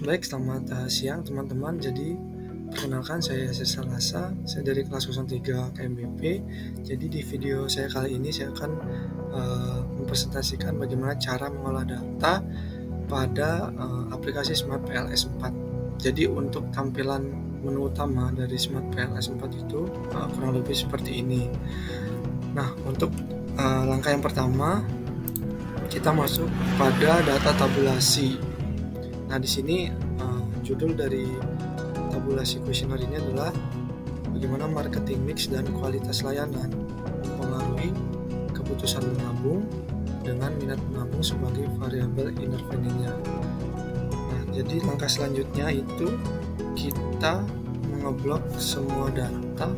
Baik, selamat siang teman-teman. Jadi perkenalkan, saya Salasa, saya dari kelas 03 KMBP. Jadi di video saya kali ini saya akan mempresentasikan bagaimana cara mengolah data pada aplikasi Smart PLS 4. Jadi untuk tampilan menu utama dari Smart PLS 4 itu kurang lebih seperti ini. Nah, untuk langkah yang pertama kita masuk pada data tabulasi. Nah, di sini judul dari tabulasi kuesioner ini adalah bagaimana marketing mix dan kualitas layanan mempengaruhi keputusan menabung dengan minat menabung sebagai variabel interveningnya. Nah, jadi langkah selanjutnya itu kita mengeblok semua data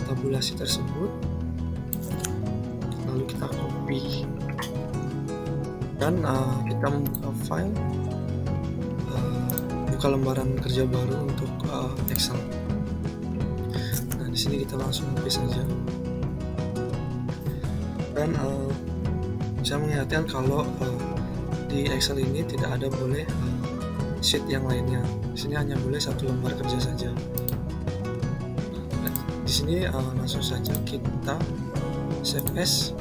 tabulasi tersebut, lalu kita copy dan kita membuka file, buka lembaran kerja baru untuk Excel. Nah, di sini kita langsung paste saja. Dan saya mengingatkan kalau di Excel ini tidak ada boleh sheet yang lainnya. Di sini hanya boleh satu lembar kerja saja. Nah, di sini langsung saja kita save as.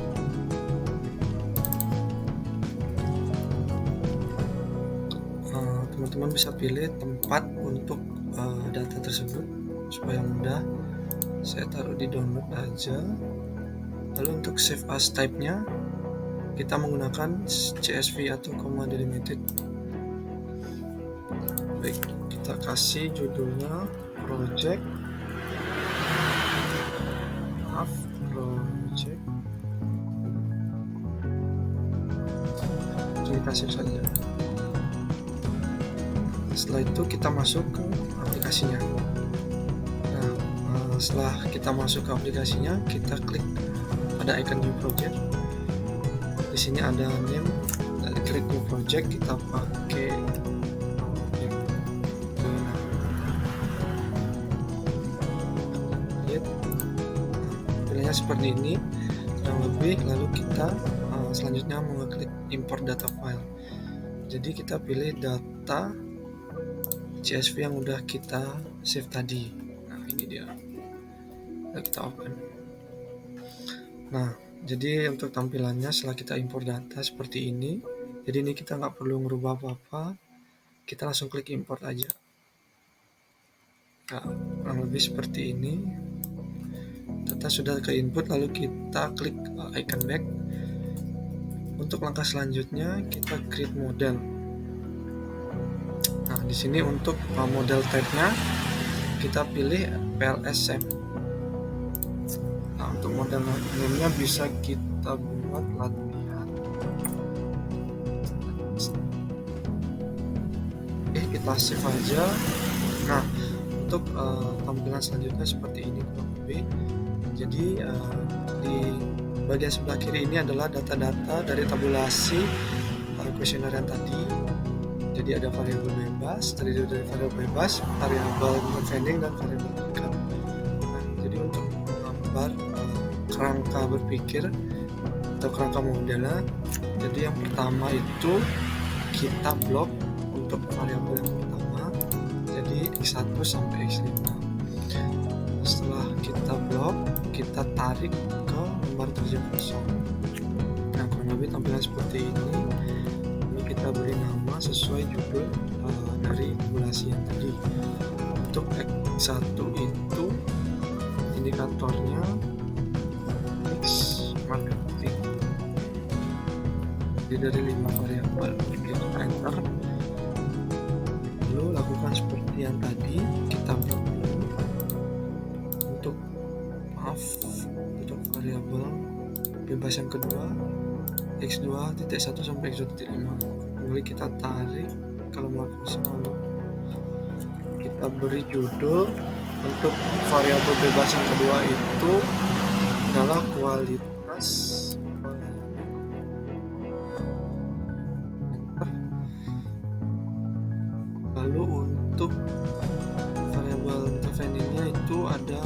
Teman-teman bisa pilih tempat untuk data tersebut supaya mudah. Saya taruh di download aja. Lalu untuk save as type-nya kita menggunakan CSV atau comma delimited. Baik, kita kasih judulnya project kita save saja. Setelah itu kita masuk ke aplikasinya. Nah, setelah kita masuk ke aplikasinya, kita klik pada icon new project. Di sini ada name, klik new project, kita pakai pilihnya seperti ini kurang lebih. Lalu kita selanjutnya mengklik import data file. Jadi kita pilih data CSV yang udah kita save tadi. Nah, ini dia. Lalu kita open. Nah, jadi untuk tampilannya setelah kita import data seperti ini. Jadi ini kita nggak perlu merubah apa-apa. Kita langsung klik import aja. Nah, kurang lebih seperti ini. Data sudah ke input, lalu kita klik icon back. Untuk langkah selanjutnya kita create model. Nah, di sini untuk model type-nya kita pilih PLS SEM. Nah, untuk model name-nya bisa kita buat latihan. Oke, kita save aja. Nah, untuk tampilan selanjutnya seperti ini kurang lebih. Jadi di bagian sebelah kiri ini adalah data-data dari tabulasi kuesioner yang tadi. Jadi ada variabel bebas, terdiri dari variabel bebas, variabel intervening, dan variabel income. Nah, jadi untuk menggambar kerangka berpikir atau kerangka modelnya, jadi yang pertama itu kita blok untuk variabel yang pertama, jadi x1 sampai x5. Setelah kita blok, kita tarik ke lembar kerja kosong. Nah, kurang lebih tampilan seperti ini. Kita beri nama sesuai judul dari tabulasi yang tadi. Untuk X1 itu indikatornya X marketing. Jadi dari 5 variabel. Kita enter. Lalu lakukan seperti yang tadi. Kita blok dulu. Untuk variabel bebas yang kedua X2.1 sampai X2.5. Kemudian kita tarik ke lembar kosong, lalu kita beri judul. Untuk variabel bebas yang kedua itu adalah kualitas. Lalu untuk variabel interveningnya itu ada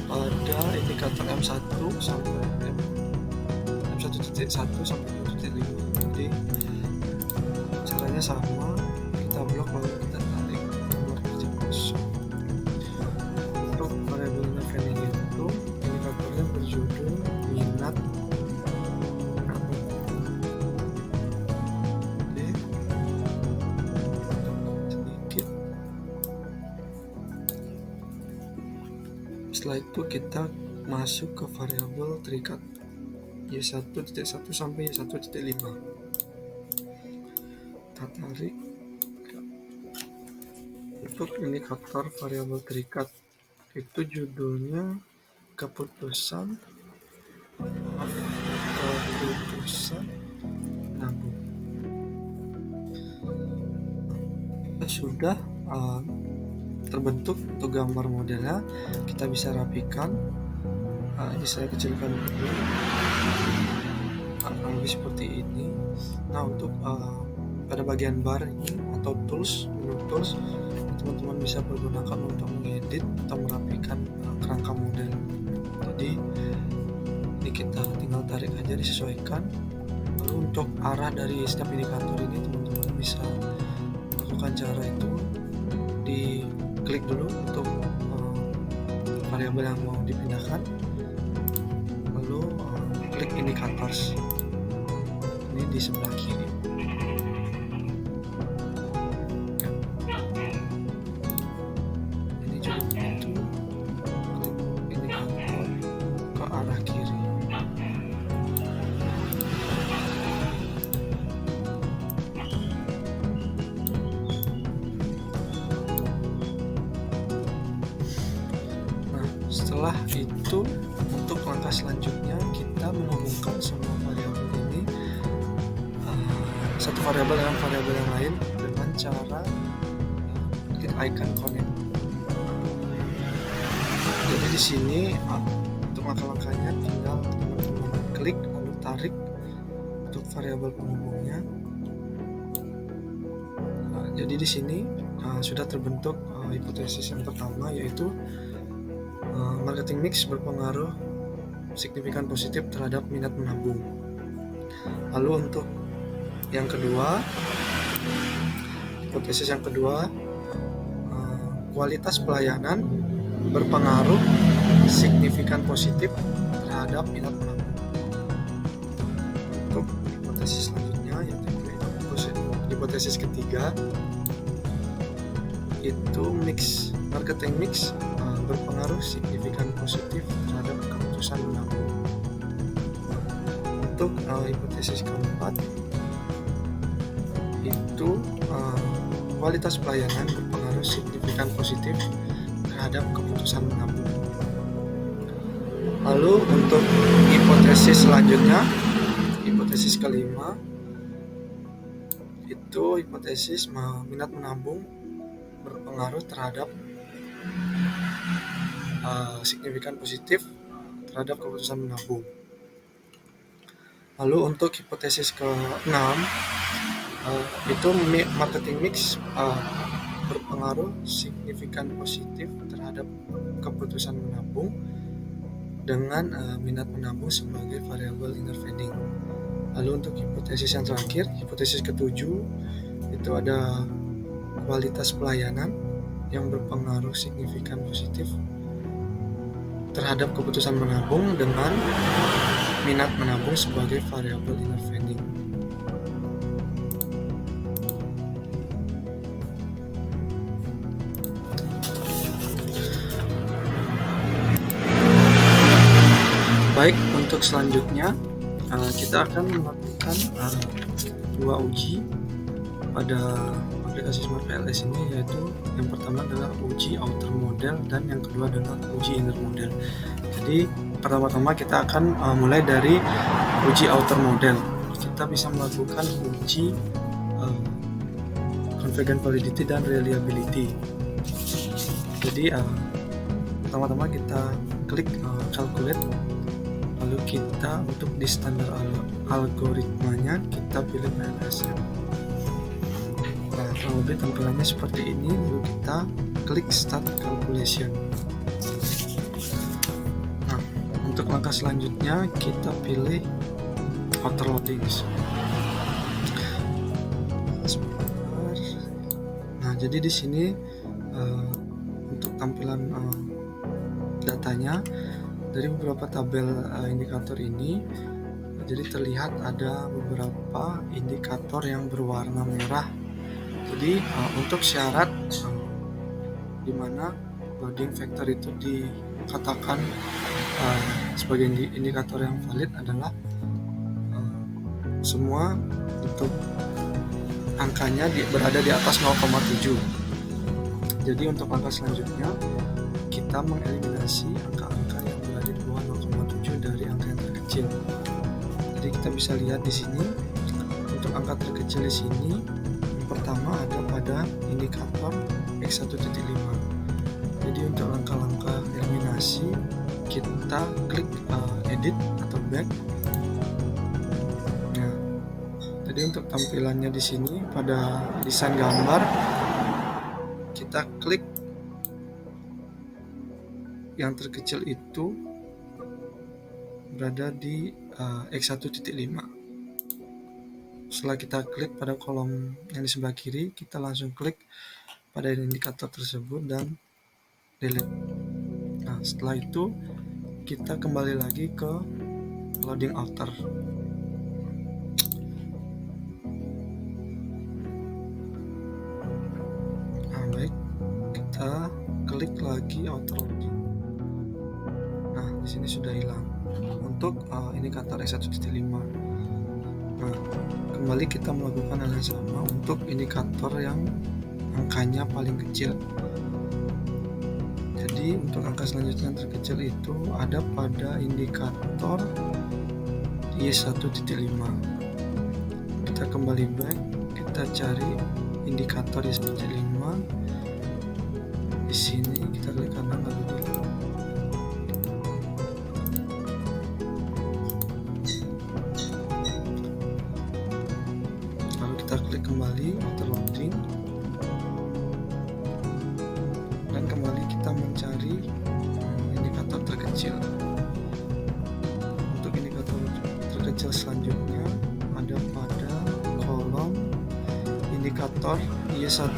pada indikator M1 sampai M1.1 sampai M1.5. Jadi caranya sama, kita blok Setelah itu kita masuk ke variabel terikat Y1.1 sampai Y1.5. Kita tarik untuk indikator variabel terikat, itu judulnya keputusan nabung. Sudah terbentuk untuk gambar modelnya, kita bisa rapikan. Ini saya kecilkan dulu, lebih seperti ini. Nah, untuk pada bagian bar ini atau tools, teman-teman bisa pergunakan untuk mengedit atau merapikan kerangka model. Jadi ini kita tinggal tarik aja, disesuaikan. Lalu untuk arah dari setiap indikator ini teman-teman bisa lakukan cara itu, diklik dulu untuk variabel yang mau dipindahkan, lalu klik indicators, ini di sebelah kiri. Ini juga itu, klik indikator ke arah kiri. Setelah itu, untuk langkah selanjutnya kita menghubungkan semua variabel ini, satu variabel dengan variabel yang lain, dengan cara klik icon connect. Jadi di sini untuk langkah-langkahnya tinggal teman-teman klik lalu tarik untuk variabel penghubungnya. Jadi di sini sudah terbentuk hipotesis yang pertama, yaitu marketing mix berpengaruh signifikan positif terhadap minat menabung. Lalu untuk yang kedua, hipotesis yang kedua, kualitas pelayanan berpengaruh signifikan positif terhadap minat menabung. Untuk hipotesis selanjutnya, yaitu hipotesis ketiga, itu marketing mix berpengaruh signifikan positif terhadap keputusan menabung. Untuk hipotesis keempat, itu kualitas pelayanan berpengaruh signifikan positif terhadap keputusan menabung. Lalu untuk hipotesis selanjutnya, hipotesis kelima, itu hipotesis minat menabung berpengaruh terhadap signifikan positif terhadap keputusan menabung. Lalu untuk hipotesis ke-6, itu marketing mix berpengaruh signifikan positif terhadap keputusan menabung dengan minat menabung sebagai variabel intervening. Lalu untuk hipotesis yang terakhir, hipotesis ke-7, itu ada kualitas pelayanan yang berpengaruh signifikan positif terhadap keputusan menabung dengan minat menabung sebagai variabel intervening. Baik, untuk selanjutnya kita akan melakukan dua uji pada aplikasi Smart PLS ini, yaitu yang pertama adalah uji outer model dan yang kedua adalah uji inner model. Jadi pertama-tama kita akan mulai dari uji outer model. Kita bisa melakukan uji convergent validity dan reliability. Jadi pertama-tama kita klik calculate, lalu kita untuk di standar algoritmanya kita pilih PLSM. Nah, kurang lebih tampilannya seperti ini. Lalu kita klik start calculation. Nah, untuk langkah selanjutnya kita pilih outer loadings. Nah, jadi di sini untuk tampilan datanya dari beberapa tabel indikator ini, jadi terlihat ada beberapa indikator yang berwarna merah. Jadi untuk syarat di mana loading factor itu katakan sebagai indikator yang valid adalah semua untuk angkanya berada di atas 0,7. Jadi untuk angka selanjutnya kita mengeliminasi angka-angka yang berada di bawah 0,7 dari angka yang terkecil. Jadi kita bisa lihat di sini untuk angka terkecil di sini yang pertama ada pada indikator X1.5. Jadi untuk langkah-langkah eliminasi kita klik edit atau back. Nah, jadi untuk tampilannya di sini pada desain gambar kita klik yang terkecil itu berada di X1.5. Setelah kita klik pada kolom yang di sebelah kiri, kita langsung klik pada indikator tersebut dan delete. Nah, setelah itu kita kembali lagi ke loading outer. Nah, baik, kita klik lagi outer loading. Nah, di sini sudah hilang untuk indikator X1.5. Nah, kembali kita melakukan hal yang sama untuk indikator yang angkanya paling kecil. Jadi untuk angka selanjutnya yang terkecil itu ada pada indikator Y1.5. Kita kembali back, kita cari indikator Y1.5. Di sini kita klik kanan lalu delete. Lalu kita klik kembali auto loading dan kembali kita mencari indikator terkecil. Untuk indikator terkecil selanjutnya ada pada kolom indikator Y1.4.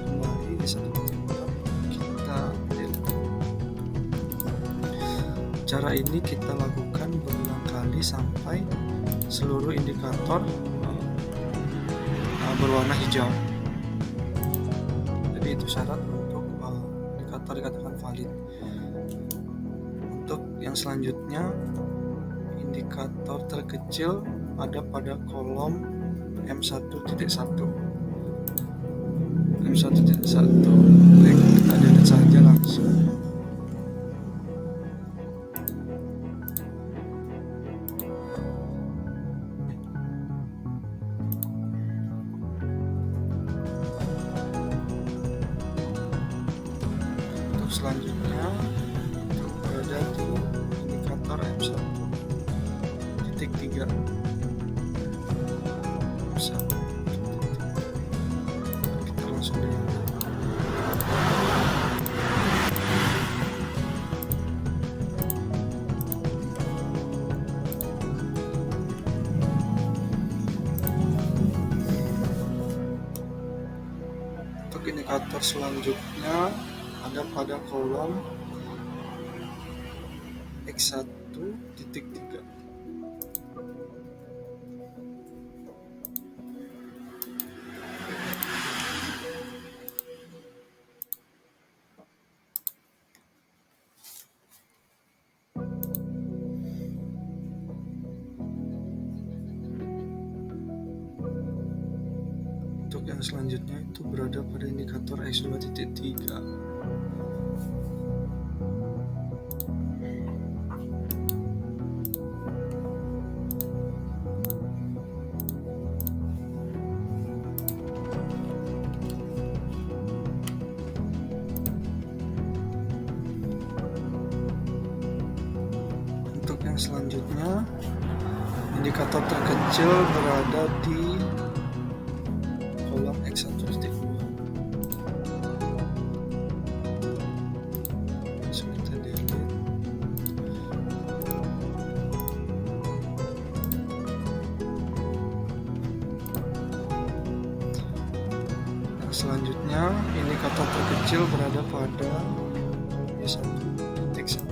Kembali Y1.4 kita delete. Cara ini kita lakukan berulang kali sampai seluruh indikator berwarna hijau. Jadi itu syarat untuk indikator dikatakan valid. Untuk yang selanjutnya indikator terkecil ada pada kolom M1.1. Baik, kita delete saja langsung. Untuk selanjutnya itu berada di indikator M1.3. Kita langsung delete. Untuk indikator selanjutnya ada pada kolom X1.3. Untuk yang selanjutnya itu berada pada indikator X2.3. Untuk yang selanjutnya indikator terkecil berada di kolom X1.2. Langsung kita delete. Nah, selanjutnya indikator terkecil berada pada Y1.1.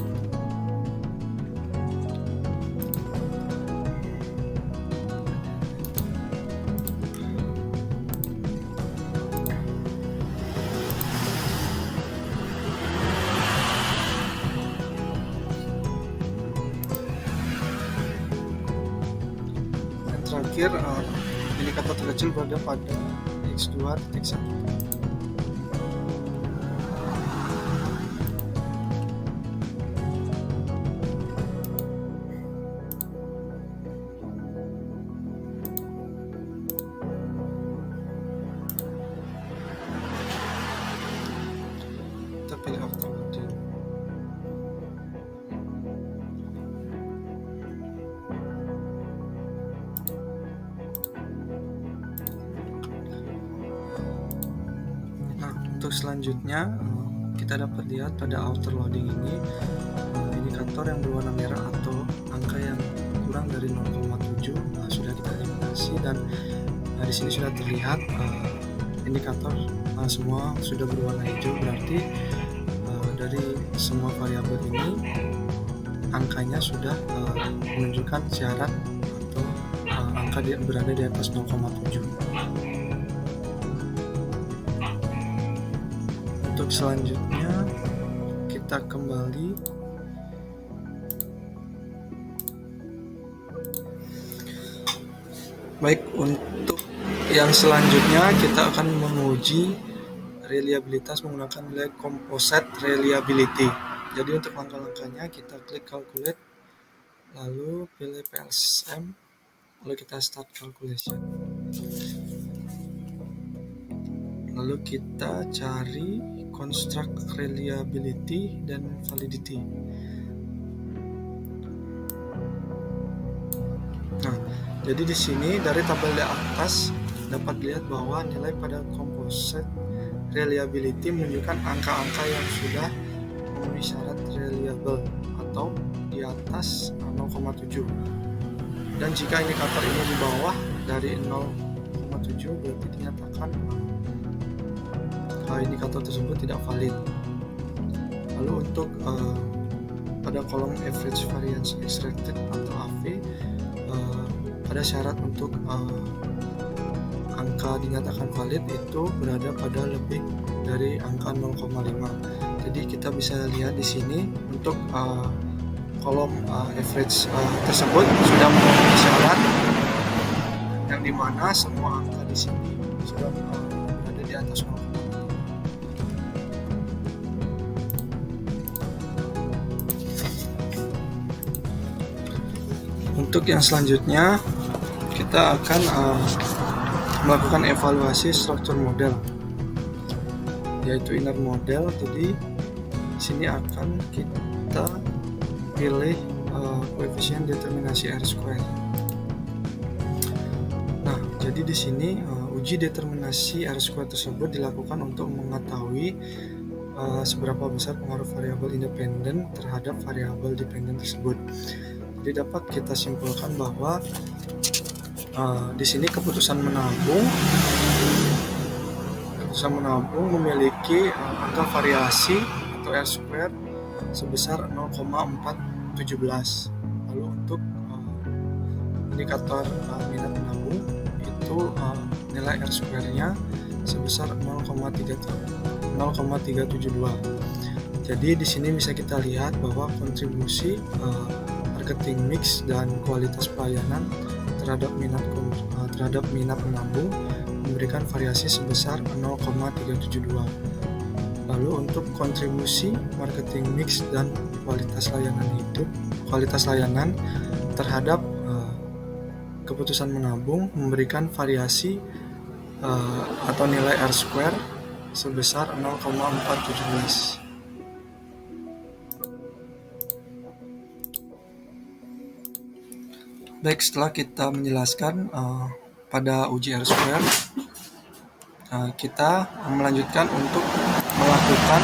terakhir indikator terkecil berada pada X2.1. Kita pilih auto loading. Nah, untuk selanjutnya kita dapat lihat pada outer loading ini indikator yang berwarna merah atau angka yang kurang dari 0,7 sudah kita eliminasi, dan di sini sudah terlihat indikator semua sudah berwarna hijau, berarti dari semua variabel ini angkanya sudah menunjukkan syarat atau angka berada di atas 0,7. Untuk selanjutnya kita kembali baik. Untuk yang selanjutnya kita akan menguji reliabilitas menggunakan nilai composite reliability. Jadi untuk langkah-langkahnya kita klik calculate, lalu pilih PLSM, lalu kita start calculation. Lalu kita cari construct reliability dan validity. Nah, jadi di sini dari tabel di atas dapat lihat bahwa nilai pada composite reliability menunjukkan angka-angka yang sudah memenuhi syarat reliable atau di atas 0,7. Dan jika indikator ini di bawah dari 0,7 berarti dinyatakan indikator tersebut tidak valid. Lalu untuk pada kolom average variance extracted atau AV pada syarat untuk angka dinyatakan valid itu berada pada lebih dari angka 0,5. Jadi kita bisa lihat di sini untuk kolom average tersebut sudah memenuhi syarat, yang dimana semua angka di sini sudah berada di atas 0,5. Untuk yang selanjutnya kita akan melakukan evaluasi struktur model, yaitu inner model. Jadi di sini akan kita pilih koefisien determinasi R-square. Nah, jadi di sini uji determinasi R-square tersebut dilakukan untuk mengetahui seberapa besar pengaruh variabel independen terhadap variabel dependen tersebut. Jadi dapat kita simpulkan bahwa di sini keputusan menabung memiliki angka variasi atau R-square sebesar 0,417. Lalu untuk indikator minat menabung itu nilai R-square-nya sebesar 0,372. Jadi di sini bisa kita lihat bahwa kontribusi marketing mix dan kualitas pelayanan terhadap minat menabung memberikan variasi sebesar 0,372. Lalu untuk kontribusi marketing mix dan kualitas layanan terhadap keputusan menabung memberikan variasi atau nilai R-square sebesar 0,417. Baik, setelah kita menjelaskan pada uji R-square, kita melanjutkan untuk melakukan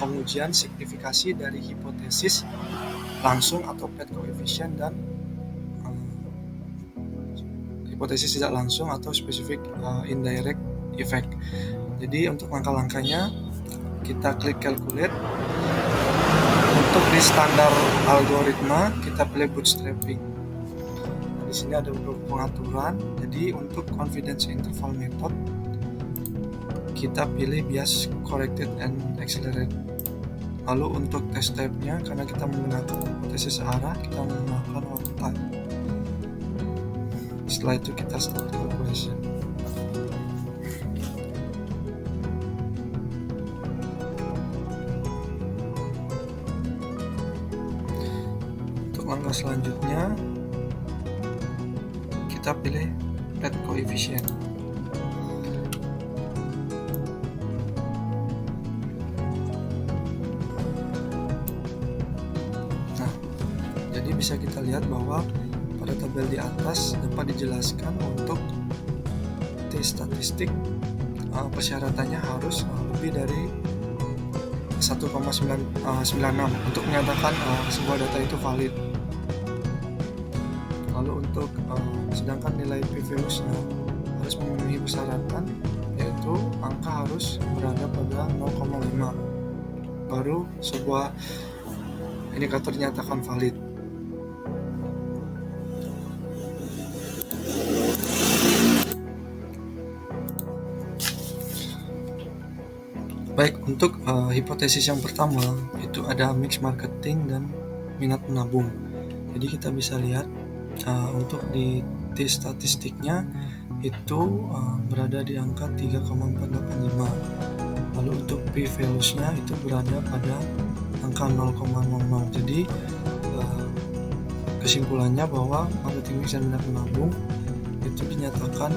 pengujian signifikasi dari hipotesis langsung atau path coefficient dan hipotesis tidak langsung atau specific indirect effect. Jadi untuk langkah-langkahnya kita klik calculate. Untuk di standar algoritma kita pilih bootstrapping. Di sini ada beberapa pengaturan. Jadi untuk confidence interval method kita pilih bias corrected and accelerate. Lalu untuk test type-nya, karena kita menggunakan hipotesis arah, kita menggunakan one time. Setelah itu kita start calculation. Untuk langkah selanjutnya kita pilih add coefficient. Nah, jadi bisa kita lihat bahwa pada tabel di atas dapat dijelaskan untuk T statistik persyaratannya harus lebih dari 1,96 untuk menyatakan sebuah data itu valid. Lalu untuk sedangkan nilai p-values-nya harus memenuhi persyaratan, yaitu angka harus berada pada 0,5 baru sebuah indikator dinyatakan valid. Baik, untuk hipotesis yang pertama itu ada mix marketing dan minat menabung. Jadi kita bisa lihat untuk di T statistiknya itu berada di angka 3,485. Lalu untuk p-values-nya itu berada pada angka 0,00. Jadi kesimpulannya bahwa marketing mix dan minat menabung itu dinyatakan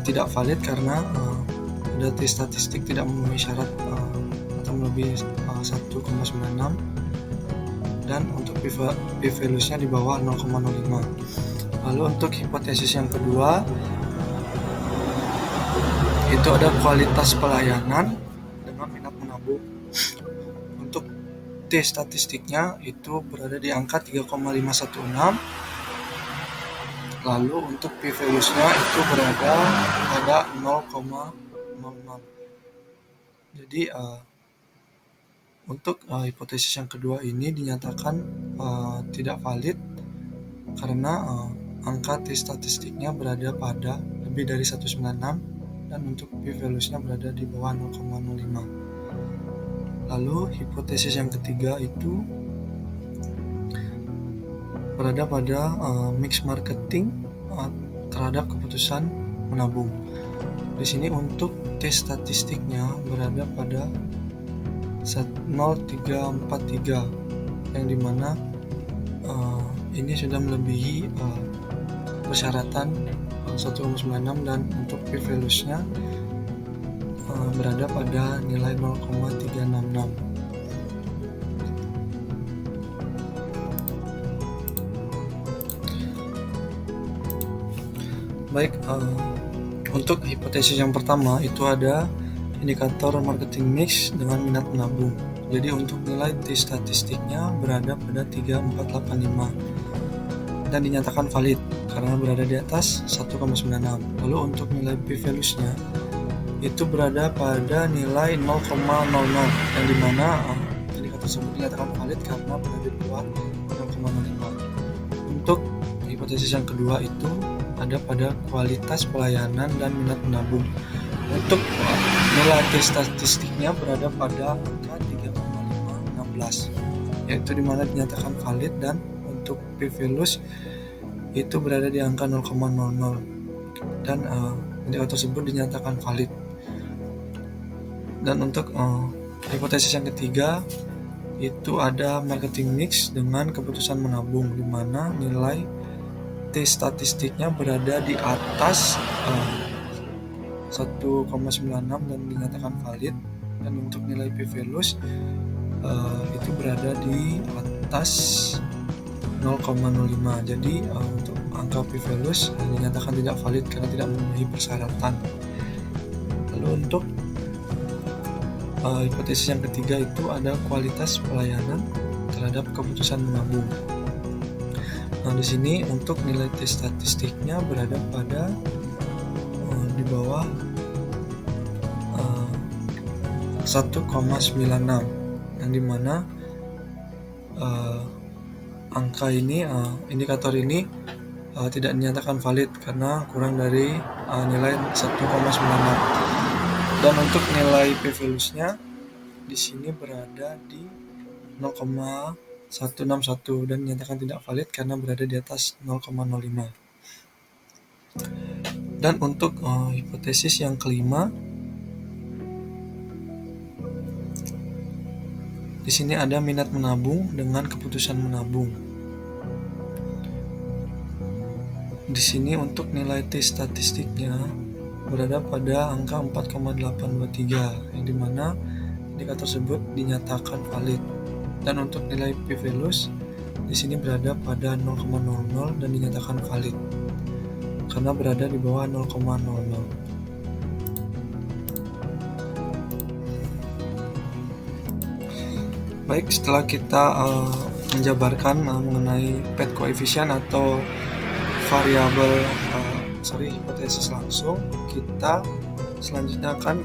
tidak valid karena ada T statistik tidak memenuhi syarat atau melebihi 1,96, dan untuk p-values-nya di bawah 0,05. Lalu untuk hipotesis yang kedua itu ada kualitas pelayanan dengan minat menabung. Untuk T statistiknya itu berada di angka 3,516. Lalu untuk p-values-nya itu berada pada 0,06. Jadi untuk hipotesis yang kedua ini dinyatakan tidak valid karena angka T statistiknya berada pada lebih dari 196 dan untuk p-values-nya berada di bawah 0,05. Lalu hipotesis yang ketiga itu berada pada mix marketing terhadap keputusan menabung. Di sini untuk T statistiknya berada pada 0,343 yang dimana ini sudah melebihi persyaratan 1,96 dan untuk p-values-nya berada pada nilai 0,366. Baik, untuk hipotesis yang pertama itu ada indikator marketing mix dengan minat menabung. Jadi untuk nilai T statistiknya berada pada 3,485 dan dinyatakan valid karena berada di atas 1,96. Lalu untuk nilai p-values-nya itu berada pada nilai 0,00 yang dimana indikator tersebut dinyatakan valid karena berada di bawah 0,05. Untuk hipotesis yang kedua itu ada pada kualitas pelayanan dan minat menabung. Untuk nilai T statistiknya berada pada angka 3,516, yaitu dimana dinyatakan valid, dan untuk p-values itu berada di angka 0,00 dan indikator tersebut dinyatakan valid. Dan untuk hipotesis yang ketiga itu ada marketing mix dengan keputusan menabung, di mana nilai T statistiknya berada di atas 1,96 dan dinyatakan valid, dan untuk nilai p-values itu berada di atas 0,05. Jadi untuk angka p-values dinyatakan tidak valid karena tidak memenuhi persyaratan. Lalu untuk hipotesis yang ketiga itu ada kualitas pelayanan terhadap keputusan menabung. Nah, di sini untuk nilai T statistiknya berada pada di bawah 1,96, yang dimana angka ini indikator ini tidak dinyatakan valid karena kurang dari nilai 1,96. Dan untuk nilai p-values-nya di sini berada di 0,05 161 dan dinyatakan tidak valid karena berada di atas 0,05. Dan untuk hipotesis yang kelima, di sini ada minat menabung dengan keputusan menabung. Di sini untuk nilai T statistiknya berada pada angka 4,823, yang dimana indikator tersebut dinyatakan valid. Dan untuk nilai p-values di sini berada pada 0,00 dan dinyatakan valid karena berada di bawah 0,00. Baik, setelah kita menjabarkan mengenai PET koefisien atau variabel hipotesis langsung, kita selanjutnya akan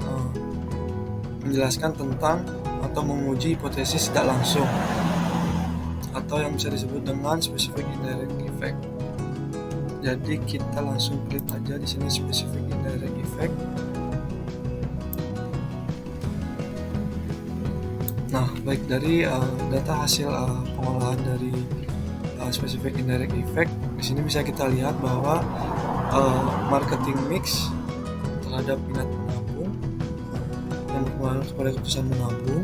menjelaskan tentang atau menguji hipotesis tidak langsung atau yang bisa disebut dengan specific indirect effect. Jadi kita langsung klik aja di sini specific indirect effect. Nah, baik, dari data hasil pengolahan dari specific indirect effect, di sini bisa kita lihat bahwa marketing mix terhadap minat menabung yang berpengaruh kepada keputusan menabung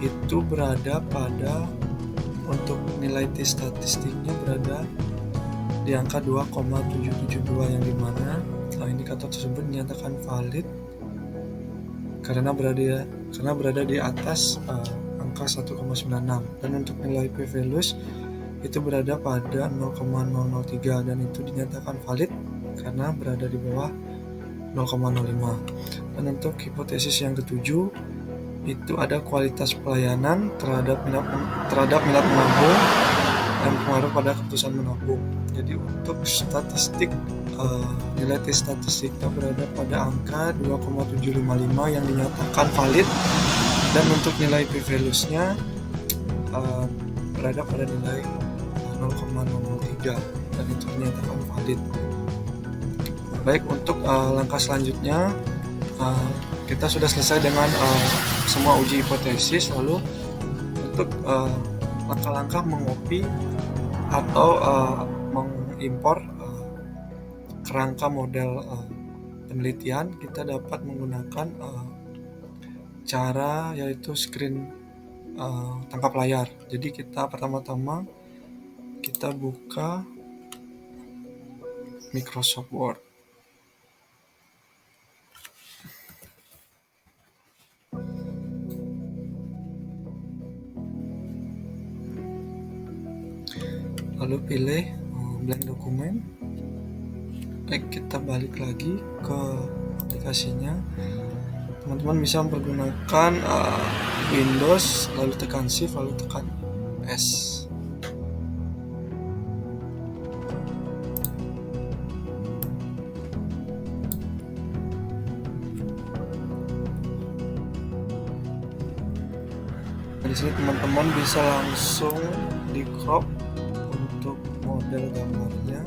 itu berada pada, untuk nilai T statistiknya berada di angka 2,772, yang dimana indikator tersebut dinyatakan valid karena berada di atas angka 1,96. Dan untuk nilai p-values itu berada pada 0,003 dan itu dinyatakan valid karena berada di bawah 0,05. Dan untuk hipotesis yang ketujuh itu ada kualitas pelayanan terhadap minat menabung yang berpengaruh pada keputusan menabung. Jadi untuk statistik nilai T statistiknya berada pada angka 2,755 yang dinyatakan valid, dan untuk nilai p-values-nya berada pada nilai 0,003 dan itu dinyatakan valid. Baik, untuk langkah selanjutnya kita sudah selesai dengan semua uji hipotesis. Lalu untuk langkah-langkah mengopi atau mengimpor kerangka model penelitian, kita dapat menggunakan cara yaitu screen tangkap layar. Jadi kita pertama-tama kita buka Microsoft Word. Lalu pilih blank dokumen. Baik, kita balik lagi ke aplikasinya. Teman-teman bisa mempergunakan Windows, lalu tekan Shift, lalu tekan S. Di sini teman-teman bisa langsung di crop untuk model gambarnya.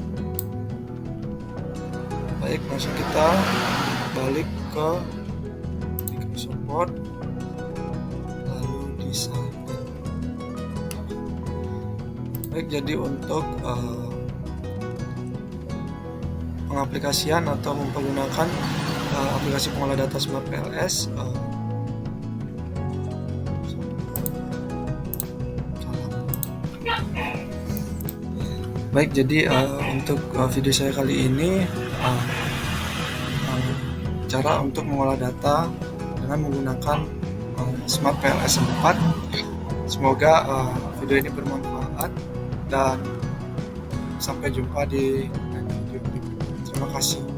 Baik, langsung kita balik ke Microsoft Word, lalu desain. Baik, jadi untuk pengaplikasian atau mempergunakan aplikasi pengolah data Smart PLS, baik, jadi untuk video saya kali ini cara untuk mengolah data dengan menggunakan Smart PLS 4. Semoga video ini bermanfaat dan sampai jumpa di video berikutnya. Terima kasih.